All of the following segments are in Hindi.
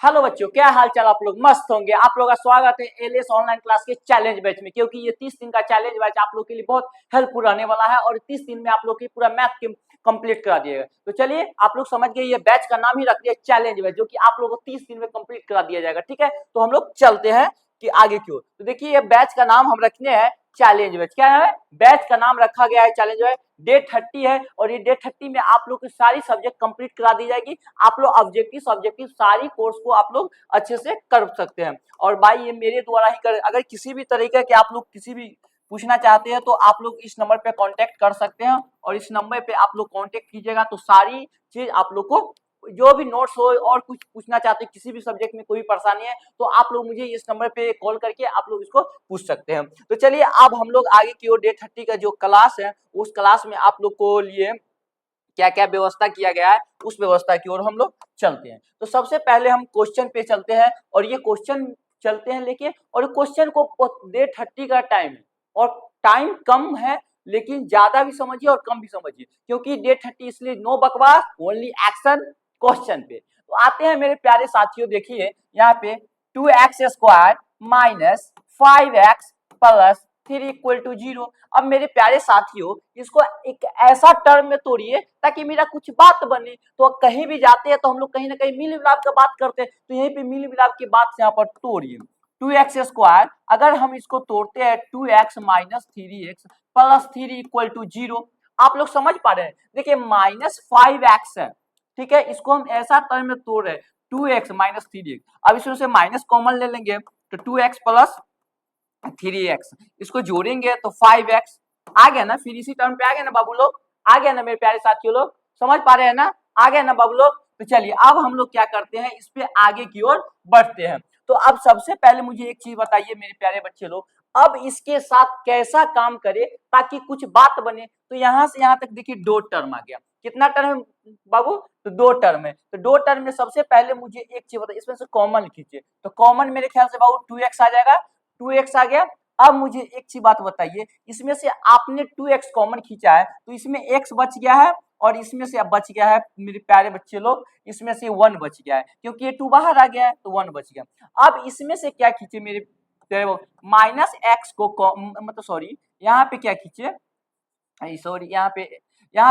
हेलो बच्चों, क्या हाल चाल। आप लोग मस्त होंगे। आप लोगों का स्वागत है एलएस ऑनलाइन क्लास के चैलेंज बैच में, क्योंकि ये 30 दिन का चैलेंज बैच आप लोग के लिए बहुत हेल्पफुल रहने वाला है और 30 दिन में आप लोग की पूरा मैथ कंप्लीट करा दिएगा। तो चलिए, आप लोग समझ गए, ये बैच का नाम ही रख दिया चैलेंज बैच, जो कि आप लोगों को 30 दिन में कंप्लीट करा दिया जाएगा। ठीक है, तो हम लोग चलते हैं कि आगे की ओर। तो देखिए, ये बैच का नाम हम रखने हैं चैलेंज बैच। क्या है? बैच का नाम रखा गया है चैलेंज बैच। डे 30 है और ये डे 30 में आप लोग की सारी सब्जेक्ट कंप्लीट करा दी जाएगी। आप लोग ऑब्जेक्टिव सब्जेक्टिव सारी कोर्स को आप लोग अच्छे से कर सकते हैं। और भाई, ये मेरे द्वारा ही कर, अगर किसी भी तरीके के आप लोग किसी भी पूछना चाहते हैं तो आप लोग इस नंबर पे कांटेक्ट कर सकते हैं और इस नंबर पे आप लोग कांटेक्ट कीजिएगा तो सारी चीज आप लोग को, जो भी नोट्स हो और कुछ पूछना चाहते हैं, किसी भी सब्जेक्ट में कोई परेशानी है तो आप लोग मुझे इस नंबर पे कॉल करके आप लोग इसको पूछ सकते हैं। तो चलिए, अब हम लोग आगे की ओर डे 30 का जो क्लास है उस क्लास में आप लोग को लिए क्या क्या व्यवस्था किया गया है उस व्यवस्था की ओर हम लोग चलते हैं। तो सबसे पहले हम क्वेश्चन पे चलते हैं और ये क्वेश्चन चलते हैं लेके, और क्वेश्चन को डे 30 का टाइम है और टाइम कम है, लेकिन ज्यादा भी समझिए और कम भी समझिए, क्योंकि डे 30 इसलिए नो बकवास, ओनली एक्शन क्वेश्चन पे। तो आते हैं मेरे प्यारे साथियों, देखिए यहाँ पे 2x² minus 5x plus 3 equal to 0। अब मेरे प्यारे साथियों, इसको एक ऐसा टर्म में तोड़िए ताकि मेरा कुछ बात बने। तो कहीं भी जाते हैं तो हम लोग कहीं ना कहीं मिल मिलाप का बात करते हैं, तो यहीं पे मिल मिलाप की बात यहाँ पर तोड़िए। 2x², अगर हम इसको तोड़ते हैं 2x minus 3x plus 3 equal to 0। आप लोग समझ पा रहे हैं? देखिए, माइनस 5x है, ठीक है, इसको हम ऐसा टर्म में तोड़ रहे हैं 2x माइनस 3x। अब इसमें से माइनस कॉमन ले लेंगे तो 2x प्लस 3x, इसको जोड़ेंगे तो 5x आ गया ना। फिर इसी टर्म पे आ गया ना बाबू लोग, आ गया ना मेरे प्यारे साथियों लोग, समझ पा रहे हैं ना? आ गया ना बाबू लोग? तो चलिए, अब हम लोग क्या करते हैं, इस पे आगे की ओर बढ़ते हैं। तो अब सबसे पहले मुझे एक चीज बताइए मेरे प्यारे बच्चे लोग, अब इसके साथ कैसा काम करे ताकि कुछ बात बने। तो यहाँ से यहाँ तक देखिए 2 टर्म आ गया। कितना टर्म है बाबू? तो 2 टर्म है। तो 2 टर्म में सबसे पहले मुझे एक चीज बताइए, इसमें से कॉमन खींचे तो कॉमन मेरे ख्याल से बाबू 2x आ जाएगा। 2x आ गया। अब मुझे एक चीज बात बताइए, इसमें से आपने 2x कॉमन खींचा है तो इसमें x बच गया है और इसमें से अब बच गया है मेरे प्यारे बच्चे लोग, इसमें से 1 बच गया है, क्योंकि ये 2 बाहर आ गया है तो 1 बच गया। अब इसमें से क्या खींचे मेरे प्यारे, माइनस x को मतलब सॉरी, यहाँ पे क्या खींचे, सॉरी, यहाँ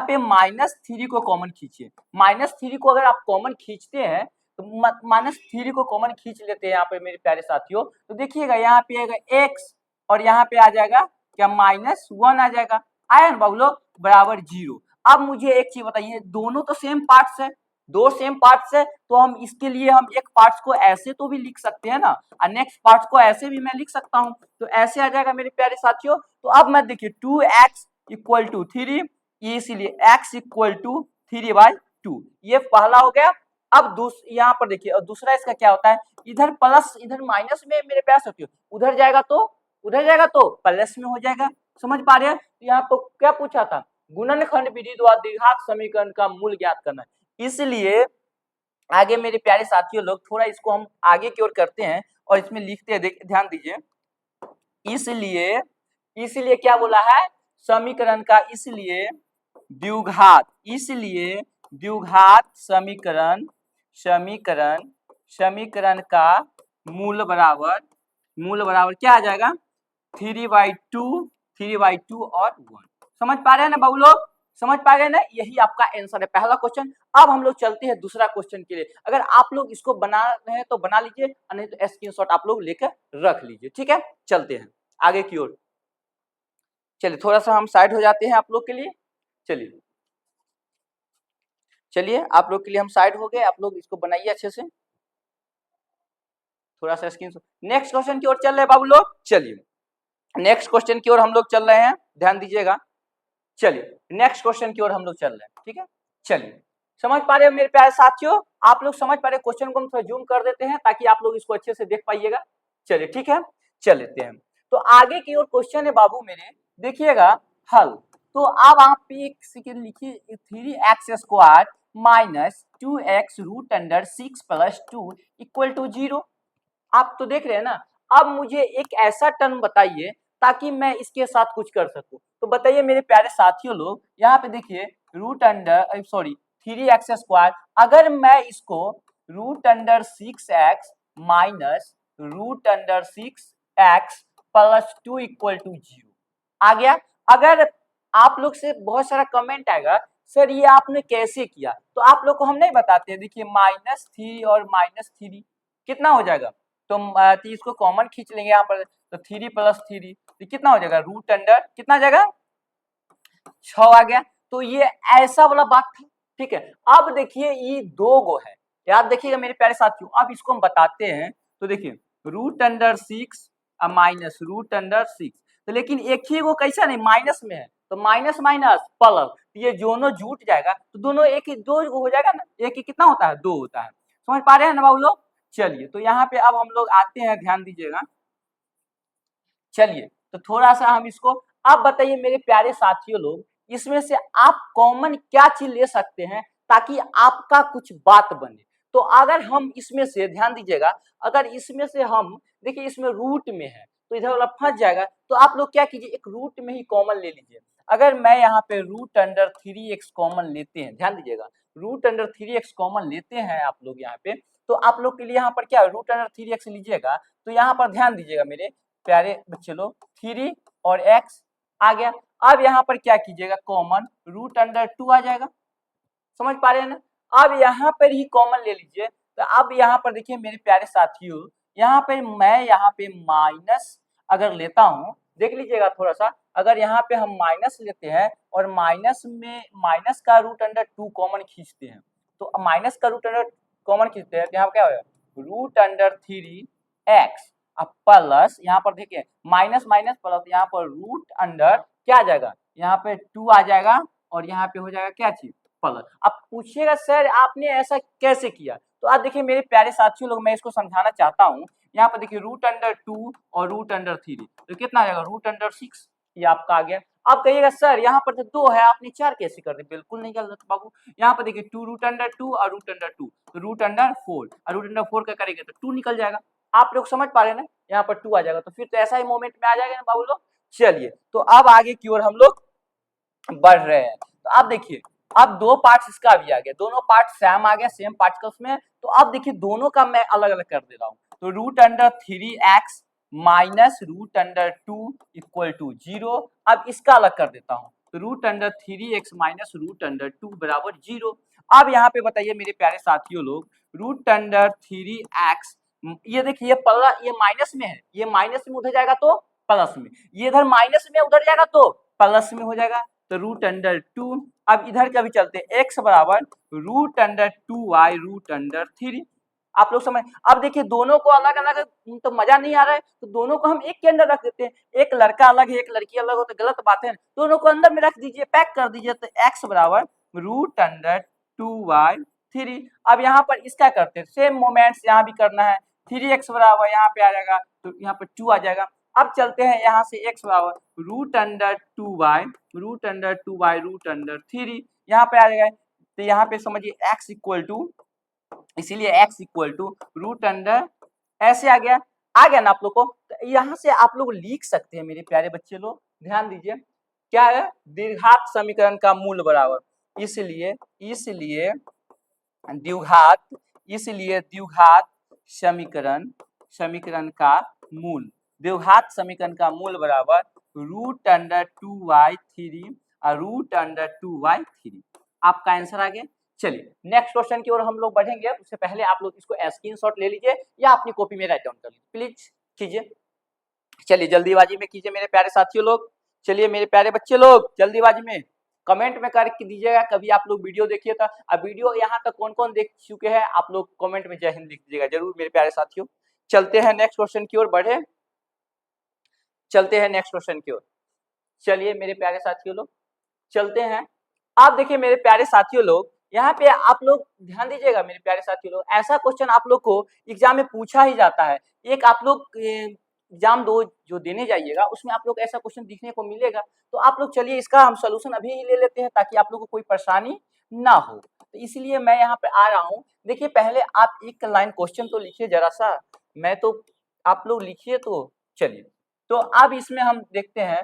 पे -3 को कॉमन खींचिए। -3 को अगर आप कॉमन खींचते हैं तो -3 को कॉमन खींच लेते हैं यहाँ पे मेरे प्यारे साथियों, तो देखिएगा यहाँ पे आएगा x और यहाँ पे आ जाएगा क्या, -1 आ जाएगा। आया ना बाबू लोग, बराबर 0। अब मुझे एक चीज बताइए, दोनों तो सेम पार्ट्स है, दो सेम पार्ट्स है, तो हम इसके लिए हम एक पार्ट्स को ऐसे तो भी लिख सकते हैं ना और नेक्स्ट पार्ट्स को ऐसे भी मैं लिख सकता हूँ। तो ऐसे आ जाएगा मेरे प्यारे साथियों। तो अब मैं देखिए 2x इक्वल टू 3, इसीलिए x इक्वल टू 3/2, ये पहला हो गया। अब यहाँ पर देखिए, और दूसरा इसका क्या होता है, इधर प्लस इधर माइनस में मेरे प्यारे साथियों, उधर जाएगा तो प्लस में हो जाएगा। समझ पा रहे हैं? यहाँ पर क्या पूछा था, गुणनखंड विधि द्वारा द्विघात समीकरण का मूल ज्ञात करना है। इसलिए आगे मेरे प्यारे साथियों लोग, थोड़ा इसको हम आगे की ओर करते हैं और इसमें लिखते हैं, ध्यान दीजिए। इसलिए क्या बोला है, समीकरण का इसलिए द्विघात समीकरण का मूल बराबर क्या आ जाएगा, 3/2 और 1। समझ पा रहे हैं ना बाबू लोग? समझ पा गए ना? यही आपका आंसर है, पहला क्वेश्चन। अब हम लोग चलते हैं दूसरा क्वेश्चन के लिए। अगर आप लोग इसको बना रहे हैं तो बना लीजिए, नहीं तो स्क्रीनशॉट आप लोग लेकर रख लीजिए। ठीक है, चलते हैं आगे की ओर। चलिए, थोड़ा सा हम साइड हो जाते हैं आप लोग के लिए। चलिए आप लोग के लिए हम साइड हो गए, आप लोग इसको बनाइए अच्छे से, थोड़ा सा स्क्रीनशॉट। नेक्स्ट क्वेश्चन की ओर चल रहे हैं बाबू लोग। चलिए, नेक्स्ट क्वेश्चन की ओर हम लोग चल रहे हैं, ध्यान दीजिएगा। चलिए, नेक्स्ट क्वेश्चन की ओर हम लोग चल रहे हैं। ठीक है, चलिए, समझ पा रहे हो मेरे प्यारे साथियों? आप लोग समझ पा रहे, क्वेश्चन को हम थोड़ा जूम कर देते हैं ताकि आप लोग इसको अच्छे से देख पाइएगा। चलिए, ठीक है, चल लेते हैं। तो आगे की ओर क्वेश्चन है बाबू मेरे, देखिएगा हल। तो अब आप लिखिए 3x² minus 2x root under 6 plus 2 equal to 0। आप तो देख रहे हैं ना। अब मुझे एक ऐसा टर्म बताइए ताकि मैं इसके साथ कुछ कर सकूं। तो बताइए मेरे प्यारे साथियों लोग, यहाँ पे देखिए 3x², अगर मैं इसको root under 6x minus root under 6x plus 2 equal to 0 आ गया। अगर आप लोग से बहुत सारा कमेंट आएगा सर ये आपने कैसे किया, तो आप लोग को हम नहीं बताते। देखिए -3 और -3 कितना हो जाएगा, तो इसको कॉमन खींच लेंगे यहाँ पर, तो 3 + 3 तो कितना हो जाएगा, रूट अंडर कितना आ जाएगा 6 आ गया। तो ये ऐसा वाला बात था, ठीक है। अब देखिए ये 2 गो है, याद देखिएगा मेरे प्यारे साथियों। अब इसको हम बताते हैं, तो देखिए root under 6 minus root under 6, तो लेकिन एक ही वो कैसा नहीं माइनस में है, तो माइनस माइनस प्लस, ये दोनों जुट जाएगा तो दोनों एक ही 2 हो जाएगा ना, एक ही कितना होता है 2 होता है। समझ पा रहे हैं ना बाबू लोग। चलिए तो यहाँ पे अब हम लोग आते हैं, ध्यान दीजिएगा। चलिए तो थोड़ा सा हम इसको, अब बताइए मेरे प्यारे साथियों लोग, इसमें से आप कॉमन क्या चीज ले सकते हैं ताकि आपका कुछ बात बने। तो अगर हम इसमें से, ध्यान दीजिएगा, अगर इसमें से हम, देखिए इसमें रूट में है तो इधर वाला फंस जाएगा, तो आप लोग क्या कीजिए एक रूट में ही कॉमन ले लीजिए। अगर मैं यहाँ पे रूट अंडर 3x कॉमन लेते हैं, ध्यान दीजिएगा रूट अंडर 3x कॉमन लेते हैं आप लोग यहाँ पे, तो आप लोग के लिए यहाँ पर क्या रूट अंडर 3x लीजिएगा, तो यहाँ पर ध्यान दीजिएगा मेरे प्यारे बच्चे लोग, 3 और x आ गया। अब यहाँ पर क्या कीजिएगा कॉमन रूट अंडर 2 आ जाएगा। समझ पा रहे हैं ना। अब यहाँ पर ही कॉमन ले लीजिए, तो अब यहाँ पर देखिए मेरे प्यारे साथियों, यहाँ पे मैं यहाँ पे माइनस अगर लेता हूँ, देख लीजिएगा थोड़ा सा, अगर यहाँ पे हम माइनस लेते हैं और माइनस में माइनस का रूट अंडर 2 कॉमन खींचते हैं, तो माइनस का रूट अंडर कॉमन खींचते हैं तो यहाँ क्या होगा रूट अंडर 3x, अब प्लस यहाँ पर देखिए माइनस माइनस प्लस, यहाँ पर रूट अंडर क्या आ जाएगा, यहाँ पे 2 आ जाएगा और यहाँ पे हो जाएगा क्या चीज प्लस। अब पूछिएगा सर आपने ऐसा कैसे किया, तो आप देखिए मेरे प्यारे साथियों लोग, मैं इसको समझाना चाहता हूँ। यहाँ पर देखिए रूट अंडर 2 और रूट अंडर 3, तो कितना आ जाएगा रूट अंडर 6, ये आपका आ गया। अब कहिएगा सर यहाँ पर तो 2 है, आपने 4 कैसे कर दी, बिल्कुल नहीं गलत बाबू। यहाँ पर देखिए 2 रूट अंडर 2 और रूट अंडर 2, तो रूट अंडर 4 और रूट अंडर 4 का करेंगे तो 2 निकल जाएगा। आप लोग समझ पा रहे हैं ना, यहाँ पर 2 आ जाएगा, तो फिर तो ऐसा ही मोमेंट में आ जाएगा ना बाबू लोग। चलिए तो अब आगे की ओर हम लोग बढ़ रहे हैं, तो अब देखिए अब 2 पार्ट्स इसका भी आ गया, दोनों पार्ट सेम आ गया, सेम पार्टिकल्स में। तो अब देखिए दोनों का मैं अलग अलग कर दे रहा हूँ, तो root under 3x minus root under 2 equal to 0। अब इसका अलग कर देता हूँ, तो root under 3x minus root under 2 बराबर 0। अब यहाँ पे बताइए मेरे प्यारे साथियों लोग, रूट अंडर 3x, ये देखिए ये पल्ला ये माइनस में है, ये माइनस में उधर जाएगा तो प्लस में, ये इधर माइनस में उधर जाएगा तो प्लस में हो जाएगा, तो रूट अंडर 2। अब इधर का भी चलते हैं, x बराबर root under 2y root under 3। आप लोग समझ, अब देखिए दोनों को अलग अलग तो मजा नहीं आ रहा है, तो दोनों को हम एक के अंदर रख देते हैं। एक लड़का अलग है एक लड़की अलग हो तो गलत बात है, दोनों को अंदर में रख दीजिए, पैक कर दीजिए, तो x बराबर रूट अंडर 2y3। अब यहाँ पर इसका करते हैं, सेम मोमेंट्स यहाँ भी करना है, 3x बराबर यहाँ पे आ जाएगा, तो यहाँ पर 2 आ जाएगा। अब चलते हैं यहाँ से x बराबर root under 2y root under 2y root under 3, यहाँ पे आ जाएगा, तो यहाँ पे समझिए x इक्वल टू, इसीलिए x equal to root under, ऐसे आ गया ना आप लोग को। तो यहाँ से आप लोग लिख सकते हैं मेरे प्यारे बच्चे लोग, ध्यान दीजिए क्या है द्विघात समीकरण का मूल बराबर, इसलिए इसलिए द्विघात समीकरण का मूल, द्विघात समीकरण का मूल बराबर रूट अंडर 2y3 और रूट अंडर 2y3। आपका आंसर आ गया। चलिए नेक्स्ट क्वेश्चन की ओर हम लोग बढ़ेंगे, उससे पहले आप लोग इसको स्क्रीनशॉट ले लीजिए या अपनी कॉपी में राइट डाउन कर लीजिए, प्लीज कीजिए। चलिए जल्दीबाजी में कीजिए मेरे प्यारे साथियों लोग, चलिए मेरे प्यारे बच्चे लोग जल्दीबाजी में कमेंट में करके दीजिएगा, कभी आप लोग वीडियो देखिए था। अब वीडियो यहाँ तक कौन कौन देख चुके हैं आप लोग कमेंट में जय हिंद लिख दीजिएगा जरूर मेरे प्यारे साथियों। चलते हैं नेक्स्ट क्वेश्चन की ओर बढ़े, चलते हैं नेक्स्ट क्वेश्चन की ओर। चलिए मेरे प्यारे साथियों लोग चलते हैं। आप देखिए मेरे प्यारे साथियों लोग, यहाँ पे आप लोग ध्यान दीजिएगा मेरे प्यारे साथियों लोग, ऐसा क्वेश्चन आप लोग को एग्जाम में पूछा ही जाता है। एक आप लोग एग्जाम दो जो देने जाइएगा उसमें आप लोग ऐसा क्वेश्चन दिखने को मिलेगा, तो आप लोग चलिए इसका हम सोल्यूशन अभी ही ले लेते हैं ताकि आप लोग को कोई परेशानी ना हो। तो इसलिए मैं यहाँ पे आ रहा हूँ, देखिए पहले आप एक लाइन क्वेश्चन तो लिखिए जरा सा, मैं तो आप लोग लिखिए तो चलिए। तो अब इसमें हम देखते हैं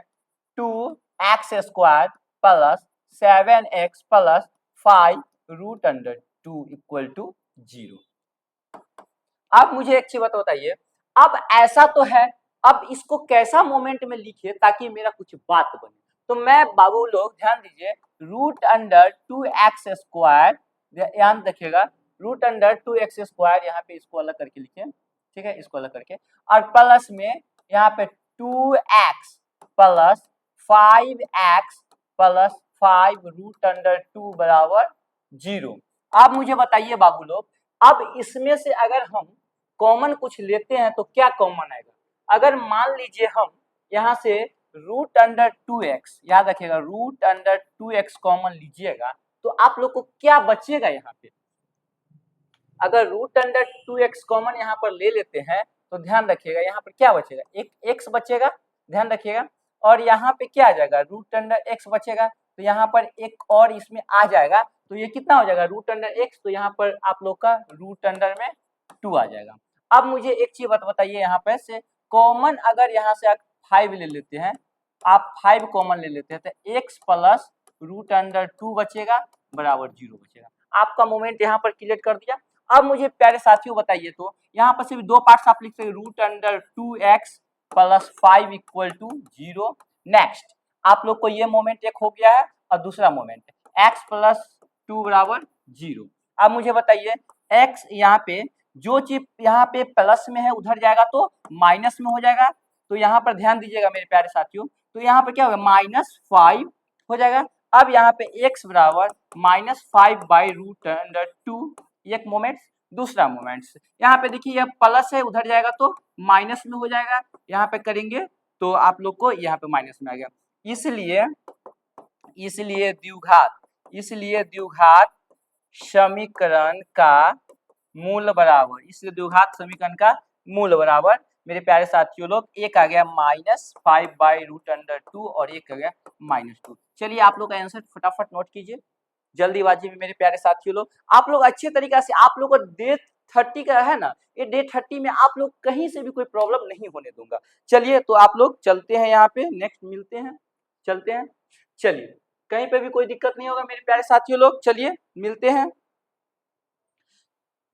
2x² plus 7x plus 5 root under 2 equal to 0। आप मुझे एक चीज बताइए, अब ऐसा तो है, अब इसको कैसा मोमेंट में लिखिए ताकि मेरा कुछ बात बने। तो मैं बाबू लोग ध्यान दीजिए, रूट अंडर 2x स्क्वायर, ध्यान रखिएगा, रूट अंडर 2x स्क्वायर, यहाँ पे इसको अलग करके लिखिए, ठीक है, इसको अलग करके, और प्लस में यहाँ पे 2x plus 5x plus 5 root under 2 बराबर 0। आप मुझे बताइए बाबू लोग, अब इसमें से अगर हम कॉमन कुछ लेते हैं तो क्या कॉमन आएगा? अगर मान लीजिए हम यहाँ से रूट अंडर 2x, याद रखिएगा रूट अंडर 2x कॉमन लीजिएगा तो आप लोग को क्या बचेगा यहाँ पे? अगर रूट अंडर 2x कॉमन यहाँ पर ले लेते हैं तो ध्यान रखिएगा यहाँ पर क्या बचेगा, एक x बचेगा, ध्यान रखिएगा, और यहाँ पे क्या आ जाएगा, रूट अंडर x बचेगा, तो यहाँ पर एक और इसमें आ जाएगा, तो ये कितना हो जाएगा रूट अंडर x, तो यहाँ पर आप लोग का रूट अंडर में 2 आ जाएगा। अब मुझे एक चीज बताइए, यहाँ पर से कॉमन अगर यहाँ से आप 5 ले लेते हैं, आप 5 कॉमन ले लेते हैं तो x प्लस रूट अंडर 2 बचेगा बराबर 0 बचेगा। आपका मोमेंट यहाँ पर क्लियर कर दिया। अब मुझे प्यारे साथियों बताइए, तो यहाँ पर सिर्फ दो पार्ट्स आप लिख सकते, root under 2x plus 5 equal to 0। Next आप लोग को ये मोमेंट एक हो गया है, और दूसरा मोमेंट x प्लस 2 बराबर 0। अब मुझे बताइए, x यहाँ पे जो चीज यहाँ पे प्लस में है उधर जाएगा तो माइनस में हो जाएगा, तो यहाँ पर ध्यान दीजिएगा मेरे प्यारे साथियों, तो यहाँ पर क्या होगा -5 हो जाएगा। अब यहाँ पे x बराबर -5 बाई रूट अंडर 2, एक मोमेंट। दूसरा मोमेंट यहाँ पे देखिए, यह प्लस है उधर जाएगा तो माइनस में हो जाएगा, यहाँ पे करेंगे तो आप लोग को यहाँ पे माइनस में आ गया। इसलिए द्विघात समीकरण का मूल बराबर, इसलिए द्विघात समीकरण का मूल बराबर मेरे प्यारे साथियों लोग, एक आ गया -5 बाई रूट अंडर 2 और एक आ गया -2। चलिए आप लोग का आंसर फटाफट नोट कीजिए जल्दीबाजी में मेरे प्यारे साथियों लोग। आप लोग अच्छे तरीका से, आप लोग को डे 30 का है ना, ये डे 30 में आप लोग कहीं से भी कोई प्रॉब्लम नहीं होने दूंगा। चलिए तो आप लोग चलते हैं, यहाँ पे नेक्स्ट मिलते हैं, चलते हैं, चलिए कहीं पे भी कोई दिक्कत नहीं होगा मेरे प्यारे साथियों लोग। चलिए मिलते हैं,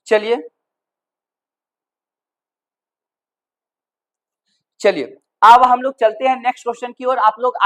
चलिए चलिए अब हम लोग चलते हैं नेक्स्ट क्वेश्चन की ओर। आप लोग